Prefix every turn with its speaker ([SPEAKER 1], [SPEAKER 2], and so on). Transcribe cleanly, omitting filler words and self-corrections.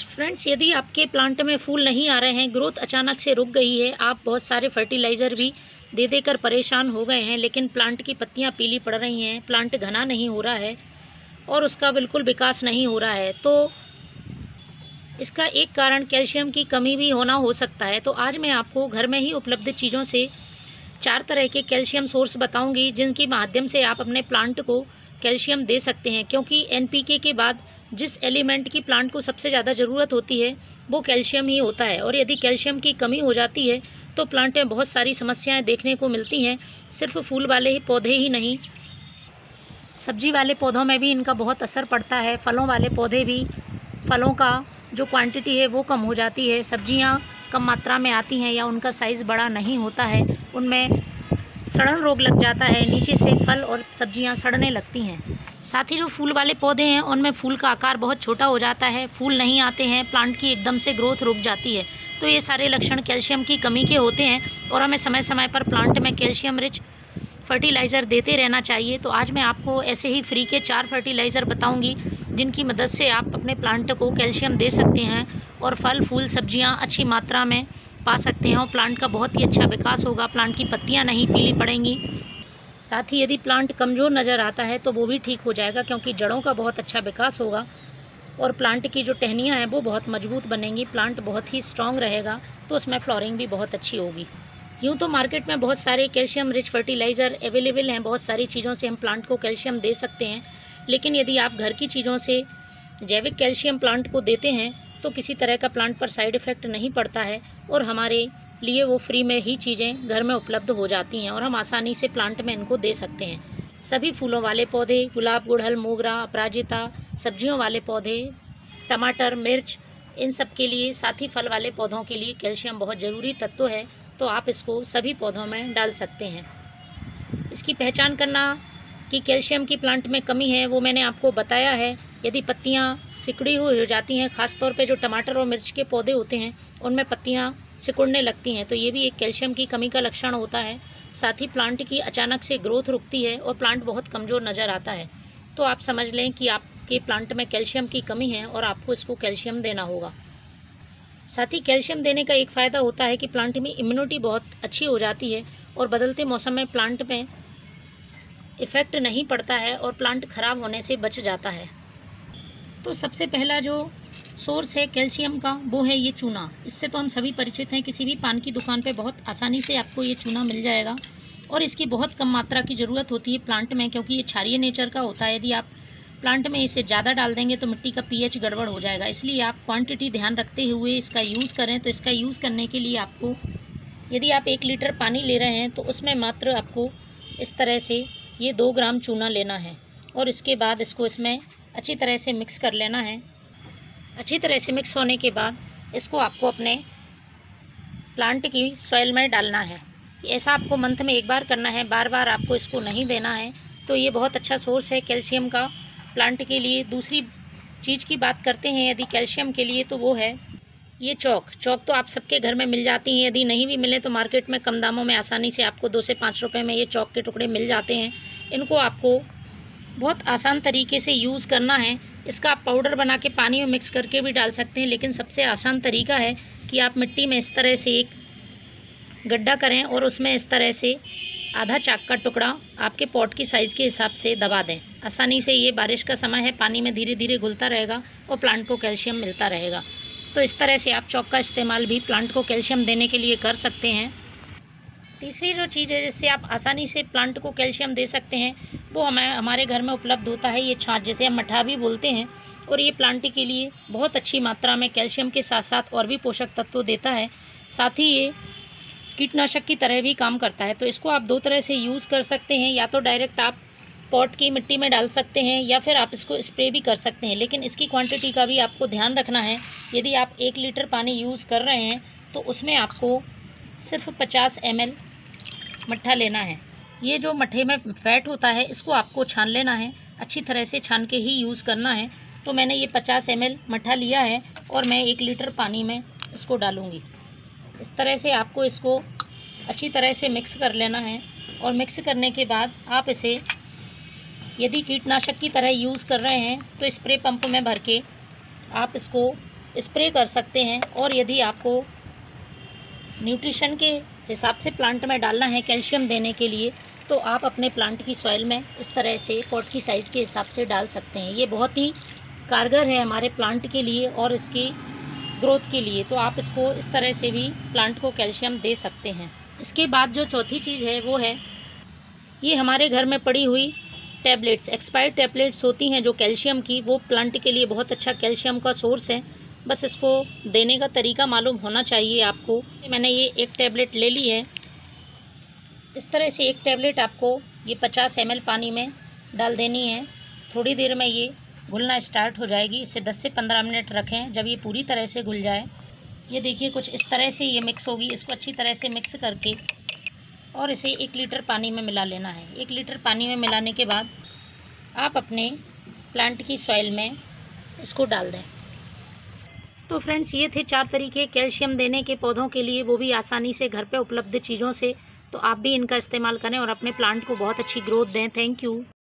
[SPEAKER 1] Friends, यदि आपके plant में फूल नहीं आ रहे हैं, ग्रोथ अचानक से रुक गई है, आप बहुत सारे फर्टिलाइज़र भी दे देकर परेशान हो गए हैं, लेकिन प्लांट की पत्तियां पीली पड़ रही हैं, प्लांट घना नहीं हो रहा है और उसका बिल्कुल विकास नहीं हो रहा है, तो इसका एक कारण कैल्शियम की कमी भी होना हो सकता है। तो आज मैं आपको घर में ही उपलब्ध चीज़ों से 4 तरह के कैल्शियम सोर्स बताऊंगी, जिनके माध्यम से आप अपने प्लांट को कैल्शियम दे सकते हैं। क्योंकि एनपीके के बाद जिस एलिमेंट की प्लांट को सबसे ज़्यादा ज़रूरत होती है वो कैल्शियम ही होता है, और यदि कैल्शियम की कमी हो जाती है तो प्लांट में बहुत सारी समस्याएं देखने को मिलती हैं। सिर्फ फूल वाले ही पौधे ही नहीं, सब्जी वाले पौधों में भी इनका बहुत असर पड़ता है। फलों वाले पौधे भी, फलों का जो क्वांटिटी है वो कम हो जाती है, सब्जियां कम मात्रा में आती हैं या उनका साइज़ बड़ा नहीं होता है, उनमें सड़न रोग लग जाता है, नीचे से फल और सब्जियां सड़ने लगती हैं। साथ ही जो फूल वाले पौधे हैं उनमें फूल का आकार बहुत छोटा हो जाता है, फूल नहीं आते हैं, प्लांट की एकदम से ग्रोथ रुक जाती है। तो ये सारे लक्षण कैल्शियम की कमी के होते हैं और हमें समय समय पर प्लांट में कैल्शियम रिच फर्टिलाइज़र देते रहना चाहिए। तो आज मैं आपको ऐसे ही फ्री के 4 फर्टिलाइज़र बताऊंगी, जिनकी मदद से आप अपने प्लांट को कैल्शियम दे सकते हैं और फल फूल सब्जियां अच्छी मात्रा में पा सकते हैं और प्लांट का बहुत ही अच्छा विकास होगा, प्लांट की पत्तियां नहीं पीली पड़ेंगी। साथ ही यदि प्लांट कमज़ोर नज़र आता है तो वो भी ठीक हो जाएगा, क्योंकि जड़ों का बहुत अच्छा विकास होगा और प्लांट की जो टहनियाँ हैं वो बहुत मजबूत बनेंगी, प्लांट बहुत ही स्ट्रॉन्ग रहेगा, तो उसमें फ्लोरिंग भी बहुत अच्छी होगी। यूँ तो मार्केट में बहुत सारे कैल्शियम रिच फर्टिलाइज़र अवेलेबल हैं, बहुत सारी चीज़ों से हम प्लांट को कैल्शियम दे सकते हैं, लेकिन यदि आप घर की चीज़ों से जैविक कैल्शियम प्लांट को देते हैं तो किसी तरह का प्लांट पर साइड इफ़ेक्ट नहीं पड़ता है और हमारे लिए वो फ्री में ही चीज़ें घर में उपलब्ध हो जाती हैं और हम आसानी से प्लांट में इनको दे सकते हैं। सभी फूलों वाले पौधे, गुलाब, गुड़हल, मोगरा, अपराजिता, सब्जियों वाले पौधे, टमाटर, मिर्च, इन सब के लिए, साथ ही फल वाले पौधों के लिए कैल्शियम बहुत ज़रूरी तत्व है, तो आप इसको सभी पौधों में डाल सकते हैं। इसकी पहचान करना कि कैल्शियम की प्लांट में कमी है वो मैंने आपको बताया है। यदि पत्तियां सिकुड़ी हुई हो जाती हैं, खासतौर पे जो टमाटर और मिर्च के पौधे होते हैं उनमें पत्तियां सिकुड़ने लगती हैं, तो ये भी एक कैल्शियम की कमी का लक्षण होता है। साथ ही प्लांट की अचानक से ग्रोथ रुकती है और प्लांट बहुत कमज़ोर नज़र आता है, तो आप समझ लें कि आपके प्लांट में कैल्शियम की कमी है और आपको इसको कैल्शियम देना होगा। साथ ही कैल्शियम देने का एक फ़ायदा होता है कि प्लांट में इम्यूनिटी बहुत अच्छी हो जाती है और बदलते मौसम में प्लांट में इफ़ेक्ट नहीं पड़ता है और प्लांट ख़राब होने से बच जाता है। तो सबसे पहला जो सोर्स है कैल्शियम का वो है ये चूना। इससे तो हम सभी परिचित हैं, किसी भी पान की दुकान पे बहुत आसानी से आपको ये चूना मिल जाएगा और इसकी बहुत कम मात्रा की ज़रूरत होती है प्लांट में, क्योंकि ये क्षारीय नेचर का होता है। यदि आप प्लांट में इसे ज़्यादा डाल देंगे तो मिट्टी का पीएच गड़बड़ हो जाएगा, इसलिए आप क्वांटिटी ध्यान रखते हुए इसका यूज़ करें। तो इसका यूज़ करने के लिए आपको, यदि आप 1 लीटर पानी ले रहे हैं तो उसमें मात्र आपको इस तरह से ये 2 ग्राम चूना लेना है और इसके बाद इसको इसमें अच्छी तरह से मिक्स कर लेना है। अच्छी तरह से मिक्स होने के बाद इसको आपको अपने प्लांट की सॉइल में डालना है। ऐसा आपको मंथ में 1 बार करना है, बार बार आपको इसको नहीं देना है। तो ये बहुत अच्छा सोर्स है कैल्शियम का प्लांट के लिए। दूसरी चीज़ की बात करते हैं यदि कैल्शियम के लिए, तो वो है ये चौक। चौक तो आप सबके घर में मिल जाती हैं, यदि नहीं भी मिले तो मार्केट में कम दामों में आसानी से आपको 2 से 5 रुपए में ये चौक के टुकड़े मिल जाते हैं। इनको आपको बहुत आसान तरीके से यूज़ करना है। इसका आप पाउडर बना के पानी में मिक्स करके भी डाल सकते हैं, लेकिन सबसे आसान तरीका है कि आप मिट्टी में इस तरह से एक गड्ढा करें और उसमें इस तरह से आधा चाक का टुकड़ा आपके पॉट की साइज़ के हिसाब से दबा दें। आसानी से, ये बारिश का समय है, पानी में धीरे धीरे घुलता रहेगा और प्लांट को कैल्शियम मिलता रहेगा। तो इस तरह से आप चौक का इस्तेमाल भी प्लांट को कैल्शियम देने के लिए कर सकते हैं। तीसरी जो चीज़ है जिससे आप आसानी से प्लांट को कैल्शियम दे सकते हैं वो हमारे घर में उपलब्ध होता है ये छाछ, जिसे हम मठा भी बोलते हैं, और ये प्लांट के लिए बहुत अच्छी मात्रा में कैल्शियम के साथ साथ और भी पोषक तत्व देता है। साथ ही ये कीटनाशक की तरह भी काम करता है। तो इसको आप 2 तरह से यूज़ कर सकते हैं, या तो डायरेक्ट आप पॉट की मिट्टी में डाल सकते हैं या फिर आप इसको स्प्रे भी कर सकते हैं, लेकिन इसकी क्वांटिटी का भी आपको ध्यान रखना है। यदि आप 1 लीटर पानी यूज़ कर रहे हैं तो उसमें आपको सिर्फ 50 ml मट्ठा लेना है। ये जो मट्ठे में फ़ैट होता है इसको आपको छान लेना है, अच्छी तरह से छान के ही यूज़ करना है। तो मैंने ये 50 ml मट्ठा लिया है और मैं 1 लीटर पानी में इसको डालूँगी। इस तरह से आपको इसको अच्छी तरह से मिक्स कर लेना है और मिक्स करने के बाद आप इसे, यदि कीटनाशक की तरह यूज़ कर रहे हैं तो स्प्रे पंप में भर के आप इसको स्प्रे कर सकते हैं। और यदि आपको न्यूट्रिशन के हिसाब से प्लांट में डालना है कैल्शियम देने के लिए, तो आप अपने प्लांट की सॉइल में इस तरह से पॉट की साइज़ के हिसाब से डाल सकते हैं। ये बहुत ही कारगर है हमारे प्लांट के लिए और इसकी ग्रोथ के लिए। तो आप इसको इस तरह से भी प्लांट को कैल्शियम दे सकते हैं। इसके बाद जो चौथी चीज़ है वो है ये हमारे घर में पड़ी हुई टैबलेट्स, एक्सपायर्ड टैबलेट्स होती हैं जो कैल्शियम की, वो प्लांट के लिए बहुत अच्छा कैल्शियम का सोर्स है। बस इसको देने का तरीका मालूम होना चाहिए आपको। मैंने ये एक टैबलेट ले ली है। इस तरह से एक टैबलेट आपको ये 50 ml पानी में डाल देनी है। थोड़ी देर में ये घुलना स्टार्ट हो जाएगी। इसे 10 से 15 मिनट रखें। जब ये पूरी तरह से घुल जाए, ये देखिए कुछ इस तरह से ये मिक्स होगी। इसको अच्छी तरह से मिक्स करके और इसे 1 लीटर पानी में मिला लेना है। 1 लीटर पानी में मिलाने के बाद आप अपने प्लांट की सॉइल में इसको डाल दें। तो फ्रेंड्स, ये थे 4 तरीके कैल्शियम देने के पौधों के लिए, वो भी आसानी से घर पे उपलब्ध चीज़ों से। तो आप भी इनका इस्तेमाल करें और अपने प्लांट को बहुत अच्छी ग्रोथ दें। Thank you.